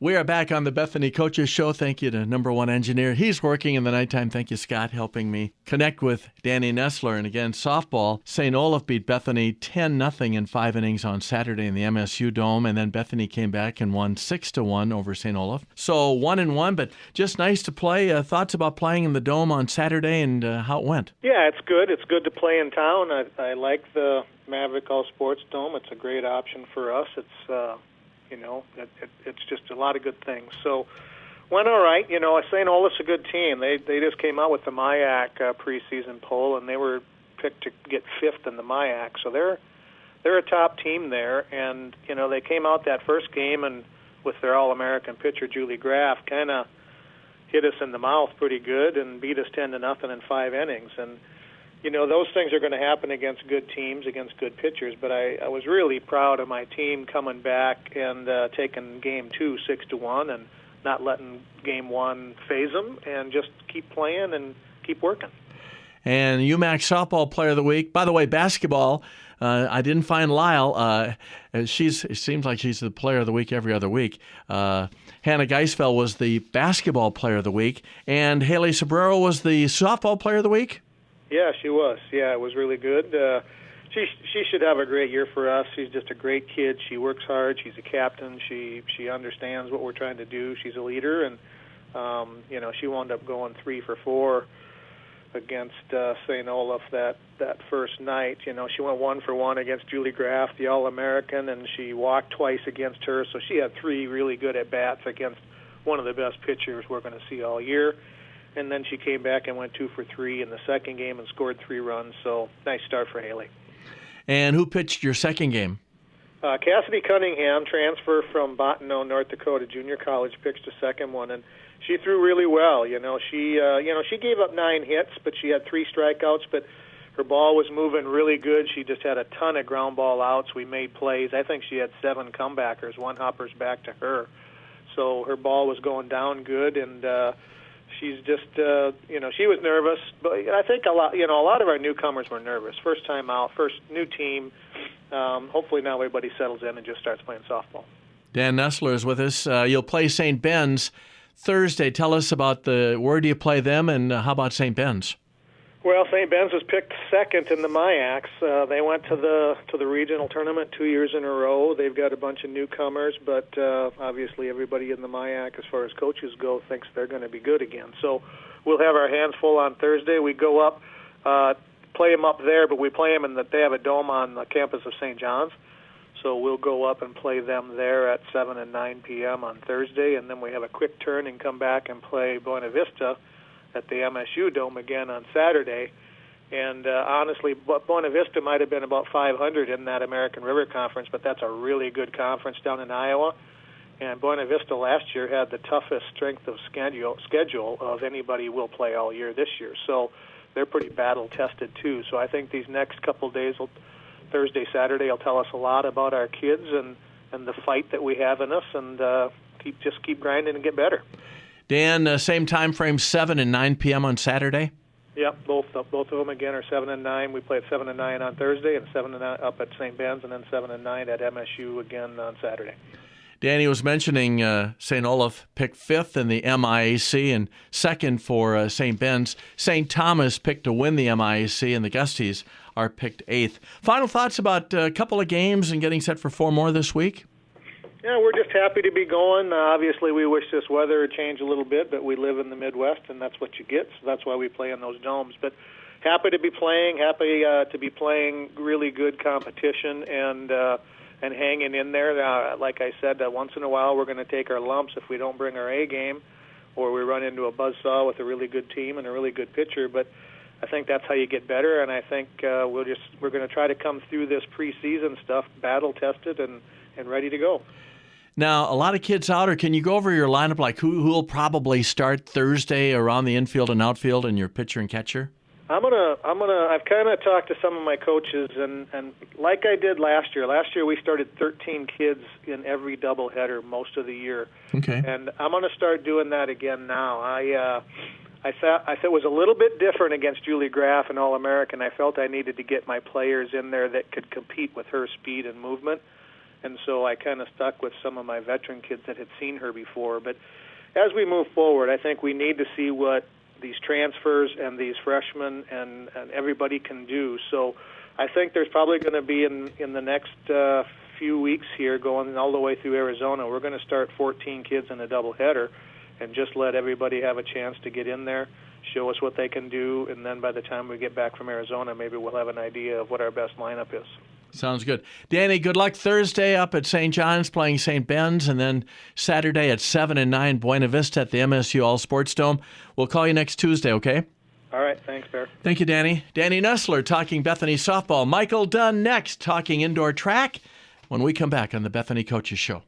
We are back on the Bethany Coaches Show. Thank you to number one engineer. He's working in the nighttime. Thank you, Scott, helping me connect with Danny Nessler. And again, softball, St. Olaf beat Bethany 10-0 in 5 innings on Saturday in the MSU Dome. And then Bethany came back and won 6-1 over St. Olaf. So 1-1, but just nice to play. Thoughts about playing in the Dome on Saturday and how it went? Yeah, it's good. It's good to play in town. I like the Maverick All Sports Dome. It's a great option for us. It's just a lot of good things. So went all right. St. Olaf's a good team. They just came out with the MIAC preseason poll, and they were picked to get 5th in the MIAC. So they're a top team there. And they came out that first game and with their All-American pitcher Julie Graff, kind of hit us in the mouth pretty good and beat us 10-0 in 5 innings. And those things are going to happen against good teams, against good pitchers, but I was really proud of my team coming back and taking Game 2 6-1 and not letting Game 1 phase them and just keep playing and keep working. And UMAC Softball Player of the Week. By the way, basketball, I didn't find Lyle. It seems like she's the Player of the Week every other week. Hannah Geisfeld was the Basketball Player of the Week, and Haley Sobrero was the Softball Player of the Week. Yeah, she was. Yeah, it was really good. She should have a great year for us. She's just a great kid. She works hard. She's a captain. She understands what we're trying to do. She's a leader, and she wound up going 3 for 4 against St. Olaf that first night. She went 1 for 1 against Julie Graff, the All-American, and she walked twice against her. So she had 3 really good at bats against one of the best pitchers we're going to see all year. And then she came back and went 2 for 3 in the second game and scored 3 runs. So nice start for Haley. And who pitched your second game? Cassidy Cunningham, transfer from Bottineau, North Dakota Junior College, pitched the second one, and she threw really well. She gave up 9 hits, but she had 3 strikeouts. But her ball was moving really good. She just had a ton of ground ball outs. We made plays. I think she had 7 comebackers, 1 hoppers back to her. So her ball was going down good, and she's just, she was nervous, but I think a lot of our newcomers were nervous. First time out, first new team. Hopefully now everybody settles in and just starts playing softball. Dan Nessler is with us. You'll play St. Ben's Thursday. Tell us about where do you play them, and how about St. Ben's? Well, St. Ben's was picked second in the MIACs. They went to the regional tournament 2 years in a row. They've got a bunch of newcomers, but obviously everybody in the MIAC, as far as coaches go, thinks they're going to be good again. So we'll have our hands full on Thursday. We go up, play them up there, but we play them they have a dome on the campus of St. John's. So we'll go up and play them there at 7 and 9 p.m. on Thursday, and then we have a quick turn and come back and play Buena Vista at the MSU Dome again on Saturday. And honestly, Buena Vista might have been about 500 in that American River Conference, but that's a really good conference down in Iowa. And Buena Vista last year had the toughest strength of schedule of anybody we'll play all year this year. So they're pretty battle-tested, too. So I think these next couple days, Thursday, Saturday, will tell us a lot about our kids and the fight that we have in us, and keep grinding and get better. Dan, same time frame, 7 and 9 p.m. on Saturday? Yep, both of them again are 7 and 9. We play at 7 and 9 on Thursday, and 7 and 9 up at St. Ben's, and then 7 and 9 at MSU again on Saturday. Danny was mentioning St. Olaf picked 5th in the MIAC and 2nd for St. Ben's. St. Thomas picked to win the MIAC, and the Gusties are picked 8th. Final thoughts about a couple of games and getting set for 4 more this week? Yeah, we're just happy to be going. Obviously, we wish this weather would change a little bit, but we live in the Midwest, and that's what you get, so that's why we play in those domes. But happy to be playing really good competition and hanging in there. Like I said, once in a while we're going to take our lumps if we don't bring our A game or we run into a buzzsaw with a really good team and a really good pitcher, but I think that's how you get better, and I think we're going to try to come through this preseason stuff battle-tested and ready to go. Now, a lot of kids out, or can you go over your lineup, like who will probably start Thursday around the infield and outfield and your pitcher and catcher? I've kind of talked to some of my coaches, and like I did last year. Last year we started 13 kids in every doubleheader most of the year. Okay. And I'm going to start doing that again now. I thought it was a little bit different against Julie Graff and All-American. I felt I needed to get my players in there that could compete with her speed and movement. And so I kind of stuck with some of my veteran kids that had seen her before. But as we move forward, I think we need to see what these transfers and these freshmen and everybody can do. So I think there's probably going to be in the next few weeks here, going all the way through Arizona, we're going to start 14 kids in a doubleheader and just let everybody have a chance to get in there, show us what they can do, and then by the time we get back from Arizona, maybe we'll have an idea of what our best lineup is. Sounds good. Danny, good luck Thursday up at St. John's playing St. Ben's, and then Saturday at 7 and 9 Buena Vista at the MSU All Sports Dome. We'll call you next Tuesday, okay? All right. Thanks, Bear. Thank you, Danny. Danny Nessler talking Bethany softball. Michael Dunn next talking indoor track when we come back on the Bethany Coaches Show.